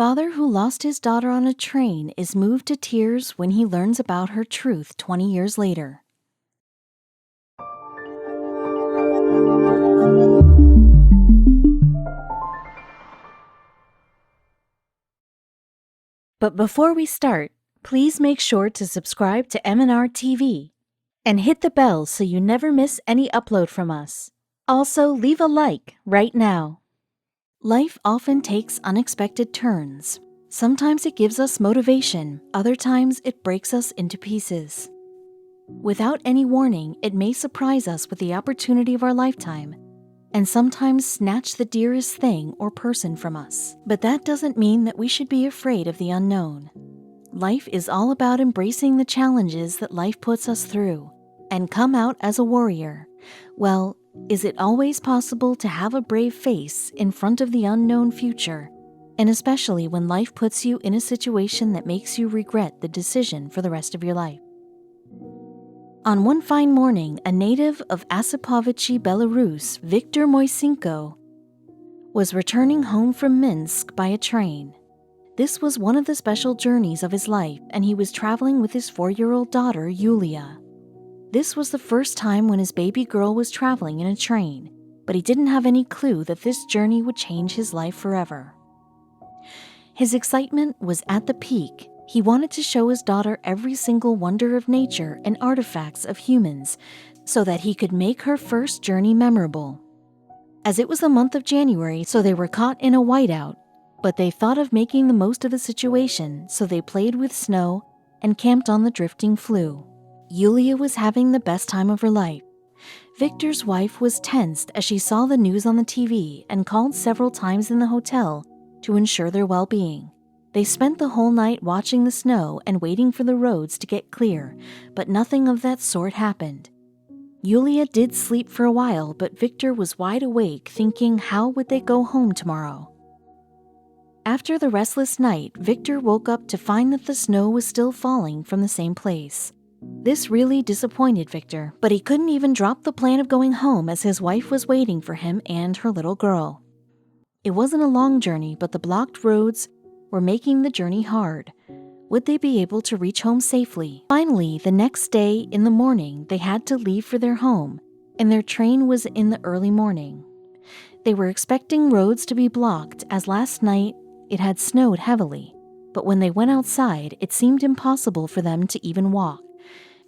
Father who lost his daughter on a train is moved to tears when he learns about her truth 20 years later. But before we start, please make sure to subscribe to m&rtv and hit the bell so you never miss any upload from us. Also, leave a like right now. Life often takes unexpected turns. Sometimes it gives us motivation, other times it breaks us into pieces. Without any warning, it may surprise us with the opportunity of our lifetime, and sometimes snatch the dearest thing or person from us. But that doesn't mean that we should be afraid of the unknown. Life is all about embracing the challenges that life puts us through, and come out as a warrior. Well, is it always possible to have a brave face in front of the unknown future, and especially when life puts you in a situation that makes you regret the decision for the rest of your life? On one fine morning, a native of Asipovichi, Belarus, Viktor Moisenko, was returning home from Minsk by a train. This was one of the special journeys of his life, and he was traveling with his 4-year-old daughter, Yulia. This was the first time when his baby girl was traveling in a train, but he didn't have any clue that this journey would change his life forever. His excitement was at the peak. He wanted to show his daughter every single wonder of nature and artifacts of humans so that he could make her first journey memorable. As it was the month of January, so they were caught in a whiteout, but they thought of making the most of the situation, so they played with snow and camped on the drifting flue. Yulia was having the best time of her life. Victor's wife was tensed as she saw the news on the TV and called several times in the hotel to ensure their well-being. They spent the whole night watching the snow and waiting for the roads to get clear, but nothing of that sort happened. Yulia did sleep for a while, but Victor was wide awake thinking how would they go home tomorrow. After the restless night, Victor woke up to find that the snow was still falling from the same place. This really disappointed Victor, but he couldn't even drop the plan of going home as his wife was waiting for him and her little girl. It wasn't a long journey, but the blocked roads were making the journey hard. Would they be able to reach home safely? Finally, the next day in the morning, they had to leave for their home, and their train was in the early morning. They were expecting roads to be blocked as last night it had snowed heavily, but when they went outside, it seemed impossible for them to even walk.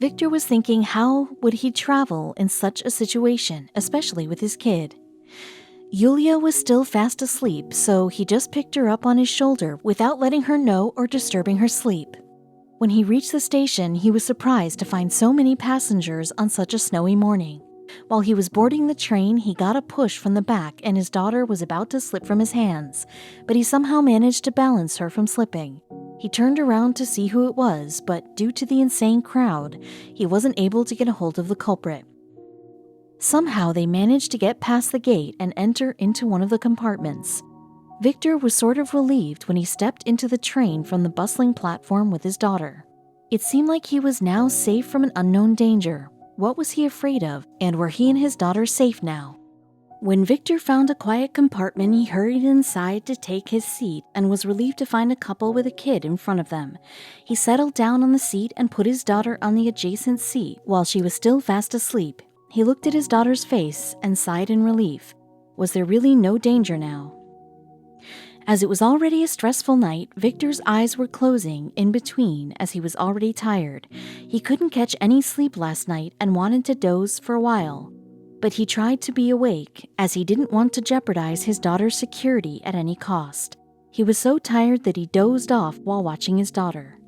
Victor was thinking how would he travel in such a situation, especially with his kid. Yulia was still fast asleep, so he just picked her up on his shoulder without letting her know or disturbing her sleep. When he reached the station, he was surprised to find so many passengers on such a snowy morning. While he was boarding the train, he got a push from the back and his daughter was about to slip from his hands, but he somehow managed to balance her from slipping. He turned around to see who it was, but due to the insane crowd, he wasn't able to get a hold of the culprit. Somehow they managed to get past the gate and enter into one of the compartments. Victor was sort of relieved when he stepped into the train from the bustling platform with his daughter. It seemed like he was now safe from an unknown danger. What was he afraid of, and were he and his daughter safe now? When Victor found a quiet compartment, he hurried inside to take his seat and was relieved to find a couple with a kid in front of them. He settled down on the seat and put his daughter on the adjacent seat while she was still fast asleep. He looked at his daughter's face and sighed in relief. Was there really no danger now? As it was already a stressful night, Victor's eyes were closing in between as he was already tired. He couldn't catch any sleep last night and wanted to doze for a while. But he tried to be awake as he didn't want to jeopardize his daughter's security at any cost. He was so tired that he dozed off while watching his daughter.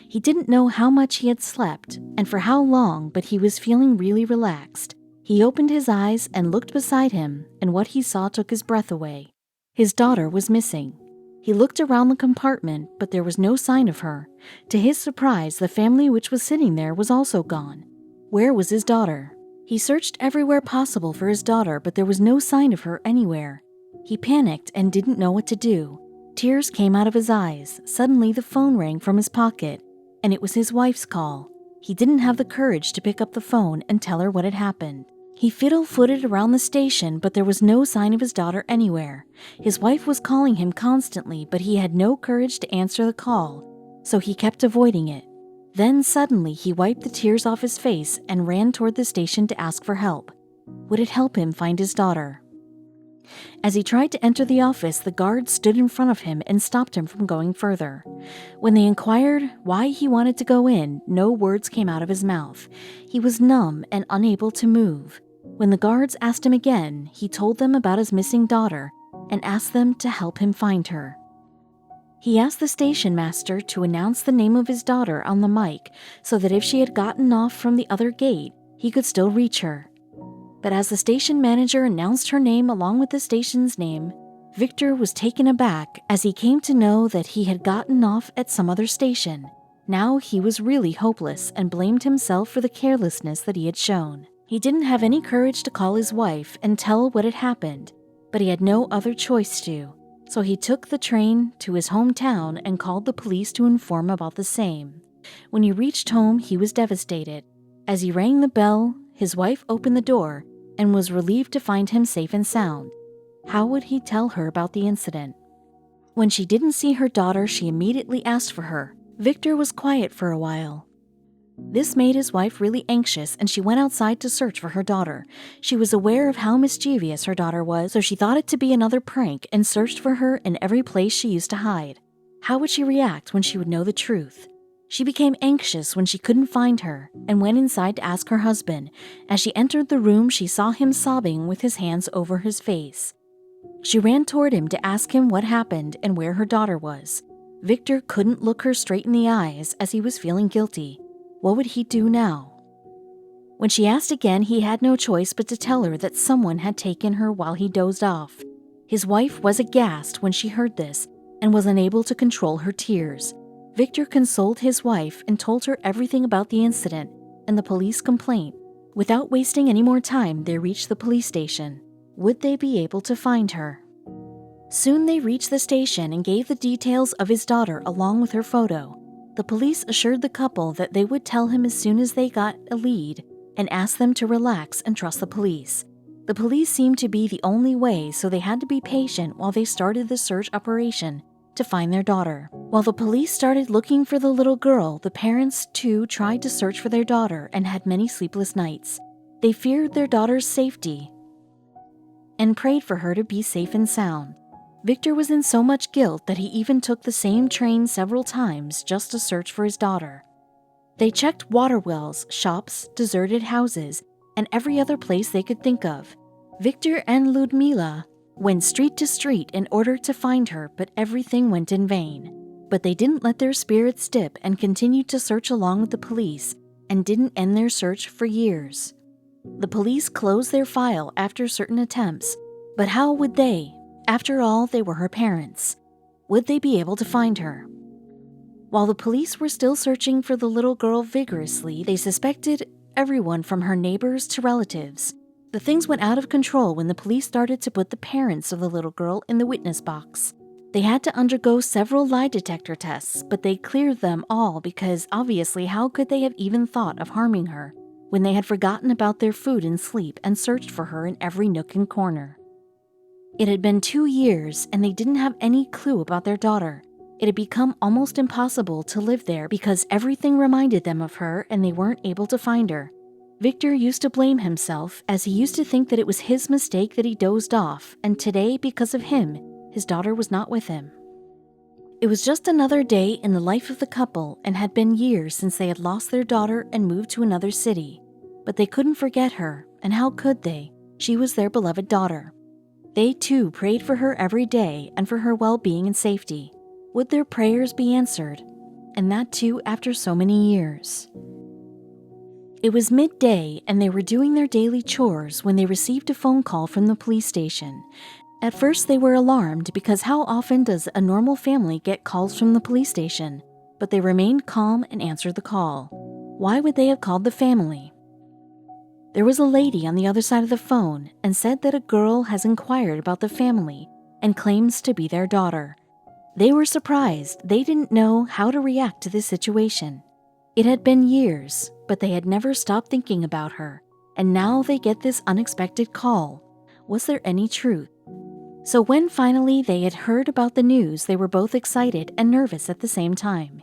He didn't know how much he had slept and for how long, but he was feeling really relaxed. He opened his eyes and looked beside him, and what he saw took his breath away. His daughter was missing. He looked around the compartment, but there was no sign of her. To his surprise, the family which was sitting there was also gone. Where was his daughter? He searched everywhere possible for his daughter, but there was no sign of her anywhere. He panicked and didn't know what to do. Tears came out of his eyes. Suddenly, the phone rang from his pocket, and it was his wife's call. He didn't have the courage to pick up the phone and tell her what had happened. He fiddle-footed around the station, but there was no sign of his daughter anywhere. His wife was calling him constantly, but he had no courage to answer the call, so he kept avoiding it. Then suddenly he wiped the tears off his face and ran toward the station to ask for help. Would it help him find his daughter? As he tried to enter the office, the guard stood in front of him and stopped him from going further. When they inquired why he wanted to go in, no words came out of his mouth. He was numb and unable to move. When the guards asked him again, he told them about his missing daughter and asked them to help him find her. He asked the station master to announce the name of his daughter on the mic so that if she had gotten off from the other gate, he could still reach her. But as the station manager announced her name along with the station's name, Victor was taken aback as he came to know that he had gotten off at some other station. Now he was really hopeless and blamed himself for the carelessness that he had shown. He didn't have any courage to call his wife and tell what had happened, but he had no other choice to. So he took the train to his hometown and called the police to inform about the same. When he reached home, he was devastated. As he rang the bell, his wife opened the door and was relieved to find him safe and sound. How would he tell her about the incident? When she didn't see her daughter, she immediately asked for her. Victor was quiet for a while. This made his wife really anxious, and she went outside to search for her daughter. She was aware of how mischievous her daughter was, so she thought it to be another prank and searched for her in every place she used to hide. How would she react when she would know the truth? She became anxious when she couldn't find her and went inside to ask her husband. As she entered the room, she saw him sobbing with his hands over his face. She ran toward him to ask him what happened and where her daughter was. Victor couldn't look her straight in the eyes as he was feeling guilty. What would he do now? When she asked again, he had no choice but to tell her that someone had taken her while he dozed off. His wife was aghast when she heard this and was unable to control her tears. Victor consoled his wife and told her everything about the incident and the police complaint. Without wasting any more time, they reached the police station. Would they be able to find her? Soon they reached the station and gave the details of his daughter along with her photo. The police assured the couple that they would tell him as soon as they got a lead and asked them to relax and trust the police. The police seemed to be the only way, so they had to be patient while they started the search operation to find their daughter. While the police started looking for the little girl, the parents too tried to search for their daughter and had many sleepless nights. They feared their daughter's safety and prayed for her to be safe and sound. Victor was in so much guilt that he even took the same train several times just to search for his daughter. They checked water wells, shops, deserted houses, and every other place they could think of. Victor and Ludmila went street to street in order to find her, but everything went in vain. But they didn't let their spirits dip and continued to search along with the police and didn't end their search for years. The police closed their file after certain attempts, but how would they? After all, they were her parents. Would they be able to find her? While the police were still searching for the little girl vigorously, they suspected everyone from her neighbors to relatives. The things went out of control when the police started to put the parents of the little girl in the witness box. They had to undergo several lie detector tests, but they cleared them all because obviously how could they have even thought of harming her when they had forgotten about their food and sleep and searched for her in every nook and corner? It had been 2 years, and they didn't have any clue about their daughter. It had become almost impossible to live there because everything reminded them of her and they weren't able to find her. Victor used to blame himself as he used to think that it was his mistake that he dozed off, and today, because of him, his daughter was not with him. It was just another day in the life of the couple and had been years since they had lost their daughter and moved to another city. But they couldn't forget her, and how could they? She was their beloved daughter. They too prayed for her every day and for her well-being and safety. Would their prayers be answered? And that too after so many years. It was midday and they were doing their daily chores when they received a phone call from the police station. At first they were alarmed because how often does a normal family get calls from the police station? But they remained calm and answered the call. Why would they have called the family? There was a lady on the other side of the phone and said that a girl has inquired about the family and claims to be their daughter. They were surprised. They didn't know how to react to this situation. It had been years, but they had never stopped thinking about her, and now they get this unexpected call. Was there any truth? So when finally they had heard about the news, they were both excited and nervous at the same time.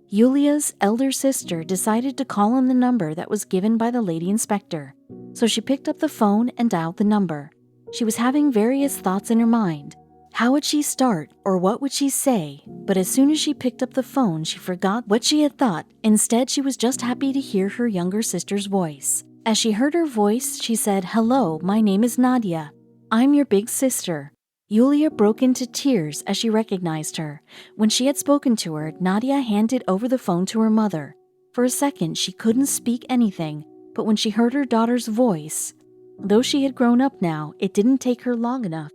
Yulia's elder sister decided to call on the number that was given by the lady inspector, so she picked up the phone and dialed the number. She was having various thoughts in her mind. How would she start, or what would she say? But as soon as she picked up the phone, she forgot what she had thought. Instead, she was just happy to hear her younger sister's voice. As she heard her voice, she said, "Hello, my name is Nadia. I'm your big sister." Yulia broke into tears as she recognized her. When she had spoken to her, Nadia handed over the phone to her mother. For a second, she couldn't speak anything, but when she heard her daughter's voice, though she had grown up now, it didn't take her long enough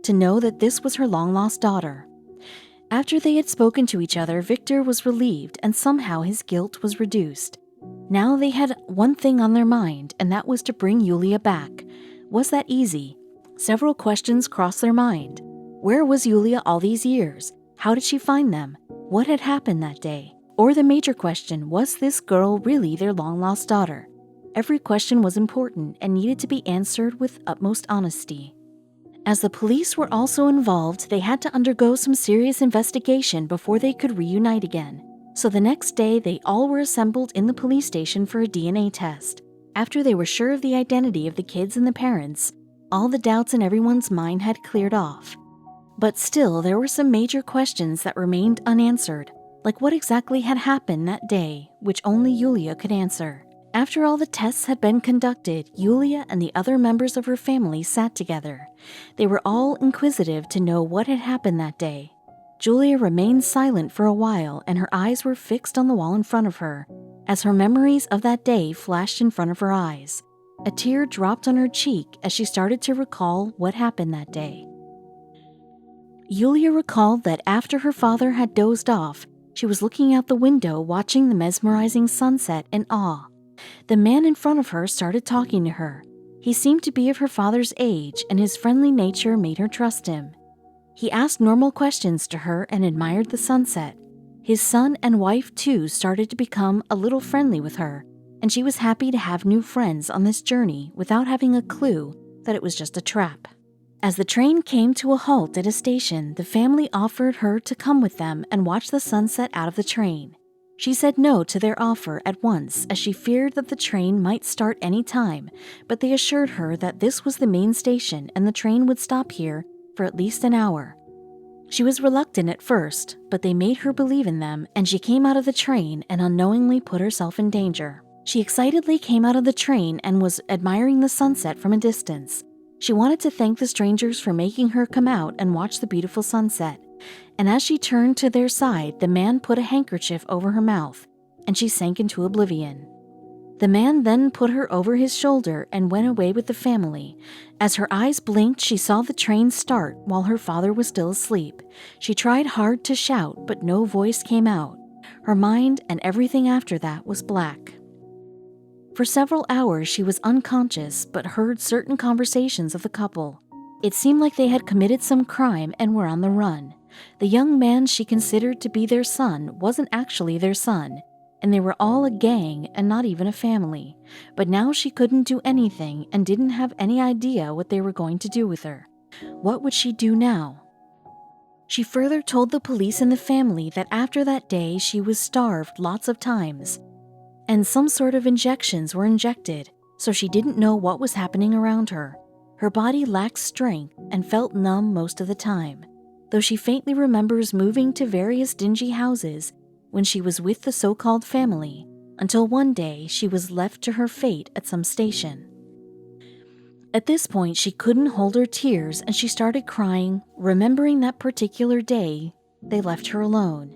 to know that this was her long-lost daughter. After they had spoken to each other, Victor was relieved and somehow his guilt was reduced. Now they had one thing on their mind, and that was to bring Yulia back. Was that easy? Several questions crossed their mind. Where was Yulia all these years? How did she find them? What had happened that day? Or the major question, was this girl really their long-lost daughter? Every question was important and needed to be answered with utmost honesty. As the police were also involved, they had to undergo some serious investigation before they could reunite again. So the next day, they all were assembled in the police station for a DNA test. After they were sure of the identity of the kids and the parents, all the doubts in everyone's mind had cleared off. But still, there were some major questions that remained unanswered, like what exactly had happened that day, which only Yulia could answer. After all the tests had been conducted, Yulia and the other members of her family sat together. They were all inquisitive to know what had happened that day. Julia remained silent for a while, and her eyes were fixed on the wall in front of her, as her memories of that day flashed in front of her eyes. A tear dropped on her cheek as she started to recall what happened that day. Yulia recalled that after her father had dozed off, she was looking out the window watching the mesmerizing sunset in awe. The man in front of her started talking to her. He seemed to be of her father's age, and his friendly nature made her trust him. He asked normal questions to her and admired the sunset. His son and wife, too, started to become a little friendly with her, and she was happy to have new friends on this journey without having a clue that it was just a trap. As the train came to a halt at a station, the family offered her to come with them and watch the sunset out of the train. She said no to their offer at once, as she feared that the train might start any time, but they assured her that this was the main station and the train would stop here for at least an hour. She was reluctant at first, but they made her believe in them, and she came out of the train and unknowingly put herself in danger. She excitedly came out of the train and was admiring the sunset from a distance. She wanted to thank the strangers for making her come out and watch the beautiful sunset. And as she turned to their side, the man put a handkerchief over her mouth, and she sank into oblivion. The man then put her over his shoulder and went away with the family. As her eyes blinked, she saw the train start while her father was still asleep. She tried hard to shout, but no voice came out. Her mind and everything after that was black. For several hours, she was unconscious, but heard certain conversations of the couple. It seemed like they had committed some crime and were on the run. The young man she considered to be their son wasn't actually their son, and they were all a gang and not even a family. But now she couldn't do anything and didn't have any idea what they were going to do with her. What would she do now? She further told the police and the family that after that day she was starved lots of times, and some sort of injections were injected, so she didn't know what was happening around her. Her body lacked strength and felt numb most of the time, though she faintly remembers moving to various dingy houses when she was with the so-called family, until one day she was left to her fate at some station. At this point, she couldn't hold her tears and she started crying, remembering that particular day they left her alone.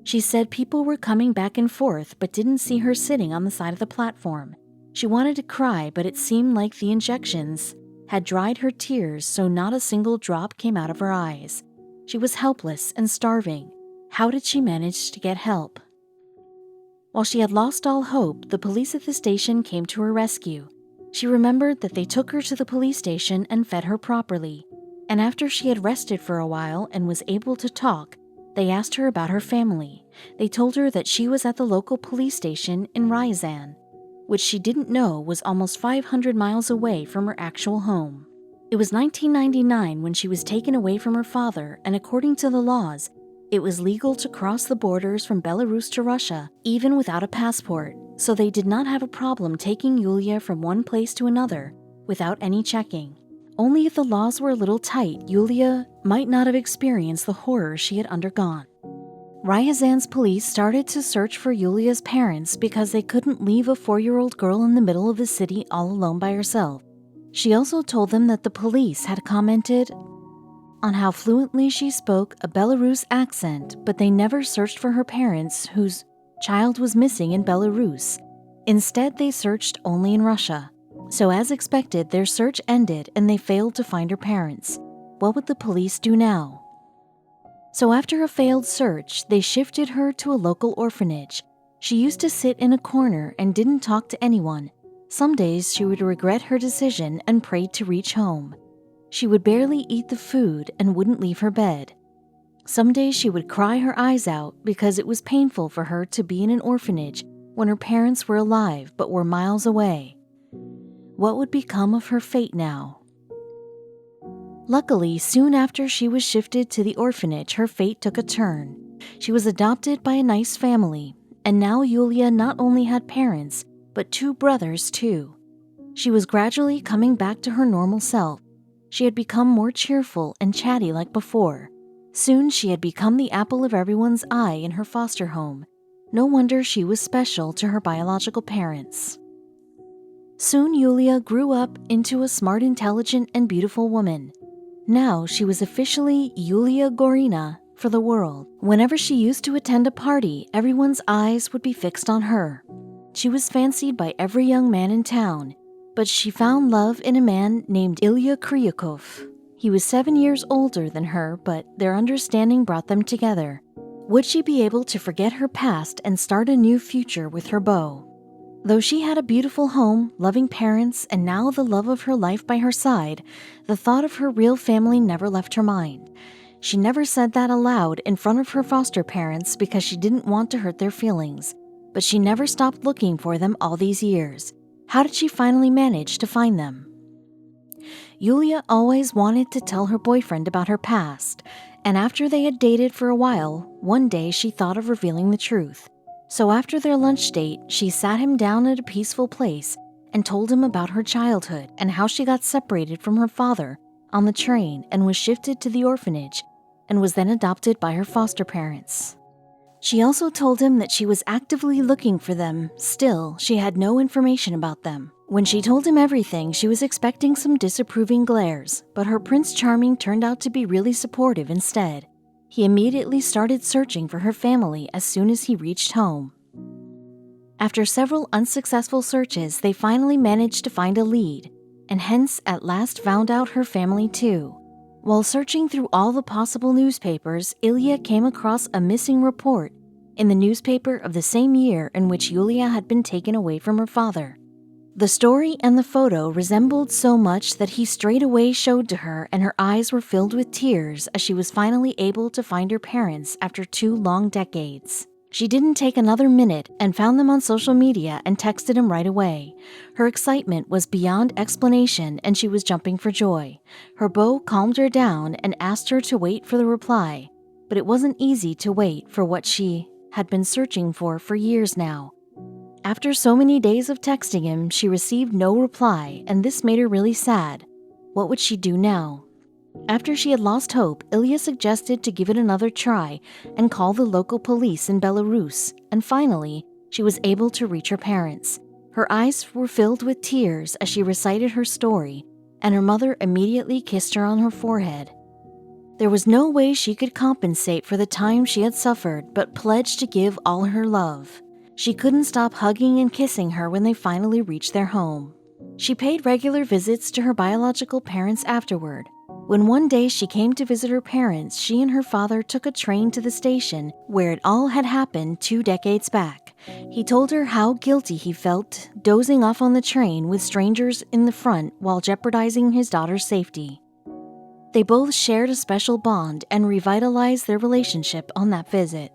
She said people were coming back and forth but didn't see her sitting on the side of the platform. She wanted to cry, but it seemed like the injections had dried her tears, so not a single drop came out of her eyes. She was helpless and starving. How did she manage to get help? While she had lost all hope, the police at the station came to her rescue. She remembered that they took her to the police station and fed her properly, and after she had rested for a while and was able to talk, they asked her about her family. They told her that she was at the local police station in Ryazan. which she didn't know was almost 500 miles away from her actual home. It was 1999 when she was taken away from her father, and according to the laws, it was legal to cross the borders from Belarus to Russia, even without a passport, so they did not have a problem taking Yulia from one place to another without any checking. Only if the laws were a little tight, Yulia might not have experienced the horror she had undergone. Ryazan's police started to search for Yulia's parents because they couldn't leave a 4-year-old girl in the middle of the city all alone by herself. She also told them that the police had commented on how fluently she spoke a Belarus accent, but they never searched for her parents, whose child was missing in Belarus. Instead, they searched only in Russia. So as expected, their search ended and they failed to find her parents. What would the police do now? So after a failed search, they shifted her to a local orphanage. She used to sit in a corner and didn't talk to anyone. Some days she would regret her decision and prayed to reach home. She would barely eat the food and wouldn't leave her bed. Some days she would cry her eyes out because it was painful for her to be in an orphanage when her parents were alive but were miles away. What would become of her fate now? Luckily, soon after she was shifted to the orphanage, her fate took a turn. She was adopted by a nice family, and now Yulia not only had parents, but 2 brothers too. She was gradually coming back to her normal self. She had become more cheerful and chatty like before. Soon she had become the apple of everyone's eye in her foster home. No wonder she was special to her biological parents. Soon Yulia grew up into a smart, intelligent, and beautiful woman. Now she was officially Yulia Gorina for the world. Whenever she used to attend a party, everyone's eyes would be fixed on her. She was fancied by every young man in town, but she found love in a man named Ilya Kryukov. He was 7 years older than her, but their understanding brought them together. Would she be able to forget her past and start a new future with her beau? Though she had a beautiful home, loving parents, and now the love of her life by her side, the thought of her real family never left her mind. She never said that aloud in front of her foster parents because she didn't want to hurt their feelings, but she never stopped looking for them all these years. How did she finally manage to find them? Yulia always wanted to tell her boyfriend about her past, and after they had dated for a while, one day she thought of revealing the truth. So after their lunch date, she sat him down at a peaceful place and told him about her childhood and how she got separated from her father on the train and was shifted to the orphanage and was then adopted by her foster parents. She also told him that she was actively looking for them. Still, she had no information about them. When she told him everything, she was expecting some disapproving glares, but her Prince Charming turned out to be really supportive instead. He immediately started searching for her family as soon as he reached home. After several unsuccessful searches, they finally managed to find a lead, and hence at last found out her family too. While searching through all the possible newspapers, Ilya came across a missing report in the newspaper of the same year in which Yulia had been taken away from her father. The story and the photo resembled so much that he straight away showed to her, and her eyes were filled with tears as she was finally able to find her parents after 2 long decades. She didn't take another minute and found them on social media and texted him right away. Her excitement was beyond explanation and she was jumping for joy. Her beau calmed her down and asked her to wait for the reply, but it wasn't easy to wait for what she had been searching for years now. After so many days of texting him, she received no reply, and this made her really sad. What would she do now? After she had lost hope, Ilya suggested to give it another try and call the local police in Belarus, and finally, she was able to reach her parents. Her eyes were filled with tears as she recited her story, and her mother immediately kissed her on her forehead. There was no way she could compensate for the time she had suffered, but pledged to give all her love. She couldn't stop hugging and kissing her when they finally reached their home. She paid regular visits to her biological parents afterward. When one day she came to visit her parents, she and her father took a train to the station where it all had happened 2 decades back. He told her how guilty he felt dozing off on the train with strangers in the front while jeopardizing his daughter's safety. They both shared a special bond and revitalized their relationship on that visit.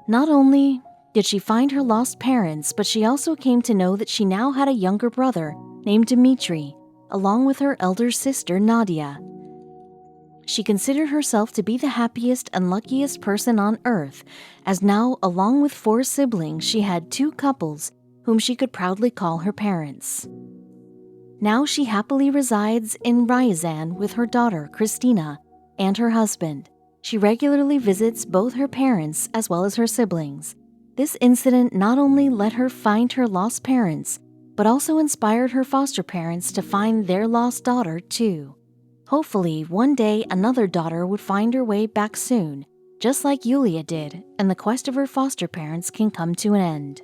Not only did she find her lost parents, but she also came to know that she now had a younger brother named Dmitri, along with her elder sister Nadia. She considered herself to be the happiest and luckiest person on earth, as now, along with 4 siblings, she had 2 couples whom she could proudly call her parents. Now she happily resides in Ryazan with her daughter, Christina, and her husband. She regularly visits both her parents as well as her siblings. This incident not only let her find her lost parents, but also inspired her foster parents to find their lost daughter too. Hopefully, one day another daughter would find her way back soon, just like Yulia did, and the quest of her foster parents can come to an end.